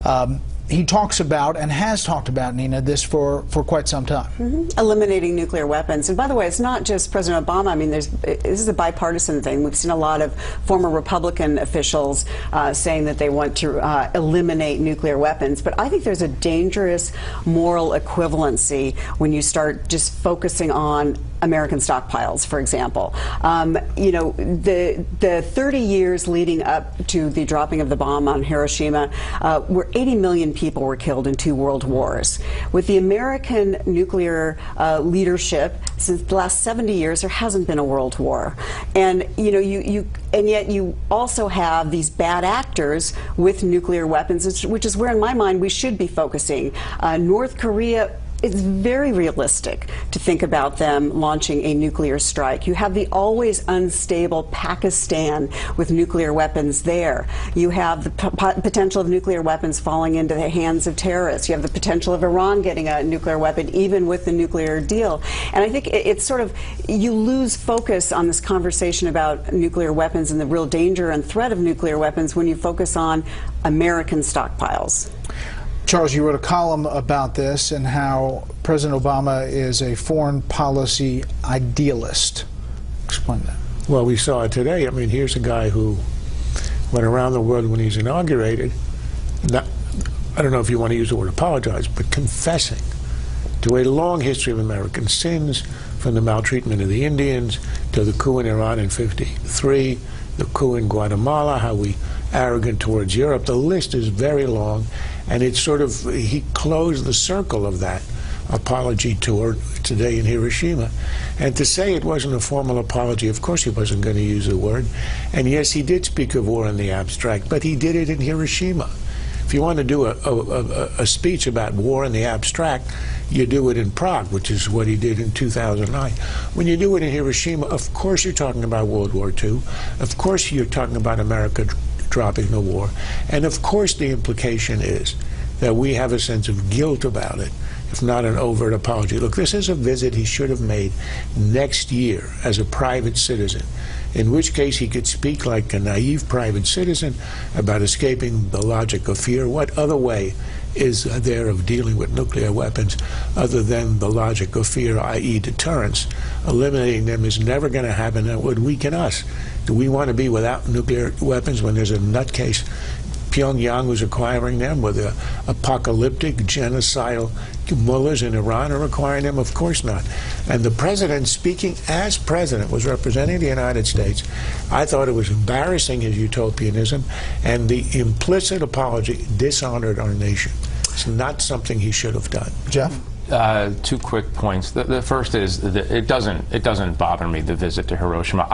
He talks about, and has talked about, Nina, this for quite some time. Eliminating nuclear weapons. And by the way, it's not just President Obama. I mean, this is a bipartisan thing. We've seen a lot of former Republican officials saying that they want to eliminate nuclear weapons. But I think there's a dangerous moral equivalency when you start just focusing on American stockpiles, for example. You know, the 30 years leading up to the dropping of the bomb on Hiroshima, where 80 million people were killed in 2 world wars. With the American nuclear leadership, since the last 70 years, there hasn't been a world war. And you know, and yet you also have these bad actors with nuclear weapons, which is where, in my mind, we should be focusing. North Korea. It's very realistic to think about them launching a nuclear strike. You have the always unstable Pakistan with nuclear weapons there. You have the potential of nuclear weapons falling into the hands of terrorists. You have the potential of Iran getting a nuclear weapon, even with the nuclear deal. And I think it's sort of, you lose focus on this conversation about nuclear weapons and the real danger and threat of nuclear weapons when you focus on American stockpiles. Charles, you wrote a column about this and how President Obama is a foreign policy idealist. Explain that. Well, we saw it today. I mean, here's a guy who went around the world when he's inaugurated, I don't know if you want to use the word apologize, but confessing to a long history of American sins, from the maltreatment of the Indians to the coup in Iran in '53, the coup in Guatemala, how we arrogant towards Europe. The list is very long, and it's sort of, he closed the circle of that apology tour today in Hiroshima. And to say it wasn't a formal apology, of course he wasn't going to use the word. And yes, he did speak of war in the abstract, but he did it in Hiroshima. If you want to do a speech about war in the abstract, you do it in Prague, which is what he did in 2009. When you do it in Hiroshima, of course you're talking about World War II. Of course you're talking about America dropping the war. And of course the implication is that we have a sense of guilt about it, if not an overt apology. Look, this is a visit he should have made next year as a private citizen, in which case he could speak like a naive private citizen about escaping the logic of fear. What other way is there of dealing with nuclear weapons other than the logic of fear, i.e. deterrence? Eliminating them is never going to happen. That would weaken us. Do we want to be without nuclear weapons when there's a nutcase Pyongyang who's acquiring them, with the apocalyptic genocidal mullahs in Iran are acquiring them? Of course not. And the president, speaking as president, was representing the United States. I thought it was embarrassing, his utopianism, and the implicit apology dishonored our nation. It's not something he should have done. Jeff? 2 quick points. The first is that it doesn't bother me, the visit to Hiroshima.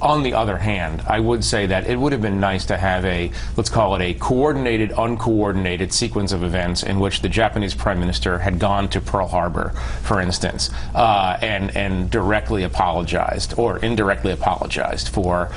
On the other hand, I would say that it would have been nice to have a, let's call it a coordinated, uncoordinated sequence of events in which the Japanese Prime Minister had gone to Pearl Harbor, for instance, and directly apologized, or indirectly apologized, for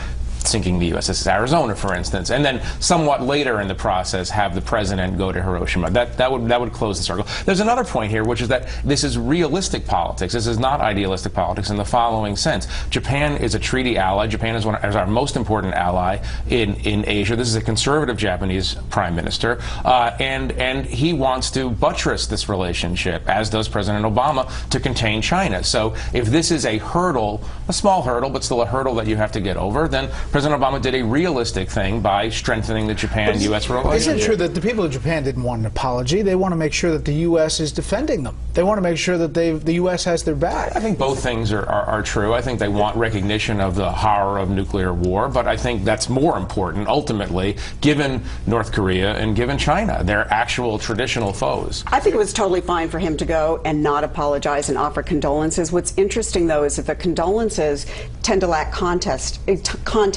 sinking the USS Arizona, for instance, and then somewhat later in the process have the president go to Hiroshima. That would close the circle. There's another point here, which is that this is realistic politics. This is not idealistic politics in the following sense. Japan is a treaty ally. Japan is our most important ally in Asia. This is a conservative Japanese prime minister, and he wants to buttress this relationship, as does President Obama, to contain China. So if this is a hurdle, a small hurdle, but still a hurdle that you have to get over, then President Obama did a realistic thing by strengthening the Japan-U.S. relationship. Isn't it true that the people of Japan didn't want an apology? They want to make sure that the U.S. is defending them. They want to make sure that the U.S. has their back. I think both things are true. I think they want recognition of the horror of nuclear war, but I think that's more important, ultimately, given North Korea and given China. They're actual traditional foes. I think it was totally fine for him to go and not apologize and offer condolences. What's interesting, though, is that the condolences tend to lack context,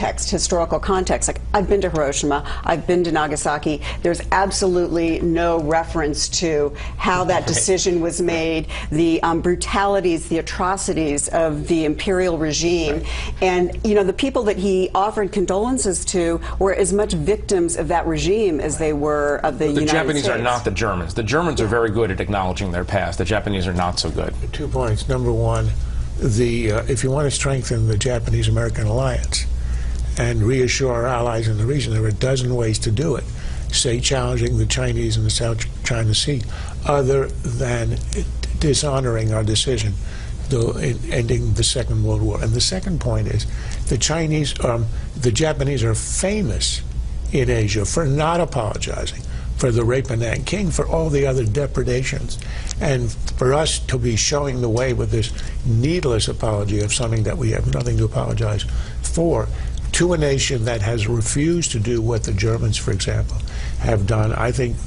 historical context. Like, I've been to Hiroshima, I've been to Nagasaki. There's absolutely no reference to how that decision was made, the brutalities, the atrocities of the imperial regime. And, you know, the people that he offered condolences to were as much victims of that regime as they were of the United States. The Japanese are not the Germans. The Germans are very good at acknowledging their past. The Japanese are not so good. 2 points. Number one, if you want to strengthen the Japanese-American alliance and reassure our allies in the region, there are a dozen ways to do it. say, challenging the Chinese in the South China Sea, other than dishonoring our decision in ending the Second World War. And the second point is the Japanese are famous in Asia for not apologizing for the rape of Nanking, for all the other depredations. And for us to be showing the way with this needless apology of something that we have nothing to apologize for, to a nation that has refused to do what the Germans, for example, have done, I think